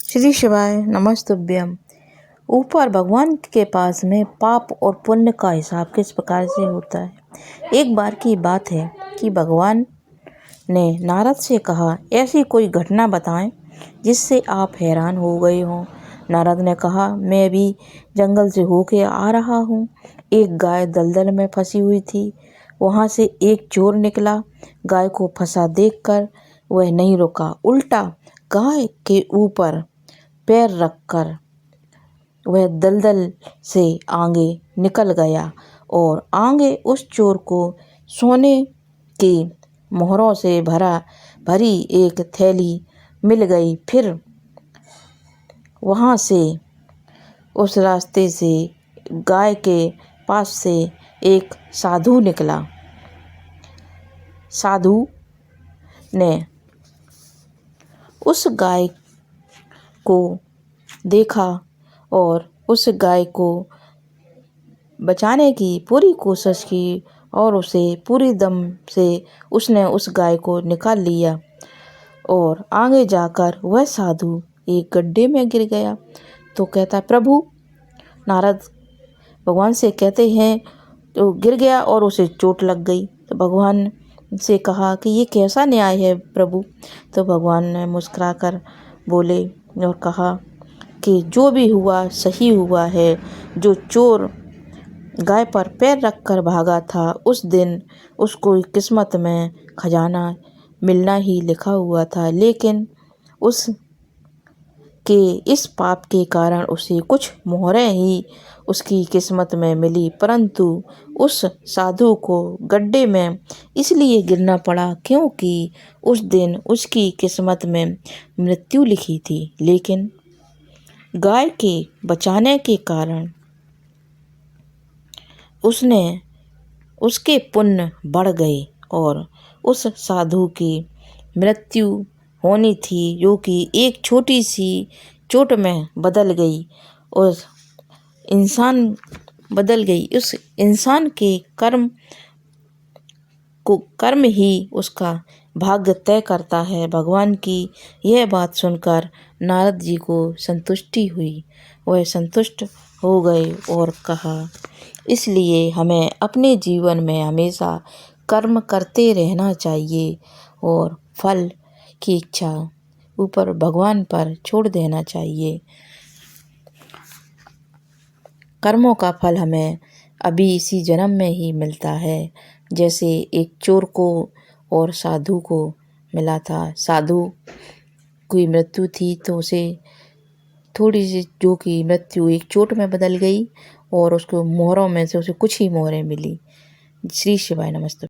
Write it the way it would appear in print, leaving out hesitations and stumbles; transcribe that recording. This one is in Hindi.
श्री शिवाय नमस्तुभ्यम। ऊपर भगवान के पास में पाप और पुण्य का हिसाब किस प्रकार से होता है। एक बार की बात है कि भगवान ने नारद से कहा, ऐसी कोई घटना बताएं जिससे आप हैरान हो गए हों। नारद ने कहा, मैं भी जंगल से होके आ रहा हूँ। एक गाय दलदल में फंसी हुई थी। वहाँ से एक चोर निकला। गाय को फंसा देखकर वह नहीं रुका, उल्टा गाय के ऊपर पैर रखकर वह दलदल से आगे निकल गया और आगे उस चोर को सोने की मोहरों से भरी एक थैली मिल गई। फिर वहाँ से उस रास्ते से गाय के पास से एक साधु निकला। साधु ने उस गाय को देखा और उस गाय को बचाने की पूरी कोशिश की और उसे पूरी दम से उसने उस गाय को निकाल लिया और आगे जाकर वह साधु एक गड्ढे में गिर गया। तो कहता, प्रभु, नारद भगवान से कहते हैं, तो गिर गया और उसे चोट लग गई। तो भगवान से कहा कि ये कैसा न्याय है प्रभु। तो भगवान ने मुस्कुराकर बोले और कहा कि जो भी हुआ सही हुआ है। जो चोर गाय पर पैर रखकर भागा था, उस दिन उसको किस्मत में खजाना मिलना ही लिखा हुआ था, लेकिन उसके इस पाप के कारण उसे कुछ मोहरें ही उसकी किस्मत में मिली। परंतु उस साधु को गड्ढे में इसलिए गिरना पड़ा क्योंकि उस दिन उसकी किस्मत में मृत्यु लिखी थी, लेकिन गाय के बचाने के कारण उसके पुण्य बढ़ गए और उस साधु की मृत्यु होनी थी, जो कि एक छोटी सी चोट में बदल गई। उस इंसान के कर्म ही उसका भाग्य तय करता है। भगवान की यह बात सुनकर नारद जी को संतुष्टि हुई। वह संतुष्ट हो गए और कहा, इसलिए हमें अपने जीवन में हमेशा कर्म करते रहना चाहिए और फल की इच्छा ऊपर भगवान पर छोड़ देना चाहिए। कर्मों का फल हमें अभी इसी जन्म में ही मिलता है, जैसे एक चोर को और साधु को मिला था। साधु की मृत्यु थी तो उसे थोड़ी सी जो कि मृत्यु एक चोट में बदल गई और उसको मोहरों में से उसे कुछ ही मोहरें मिली। श्री शिवाय नमस्ते।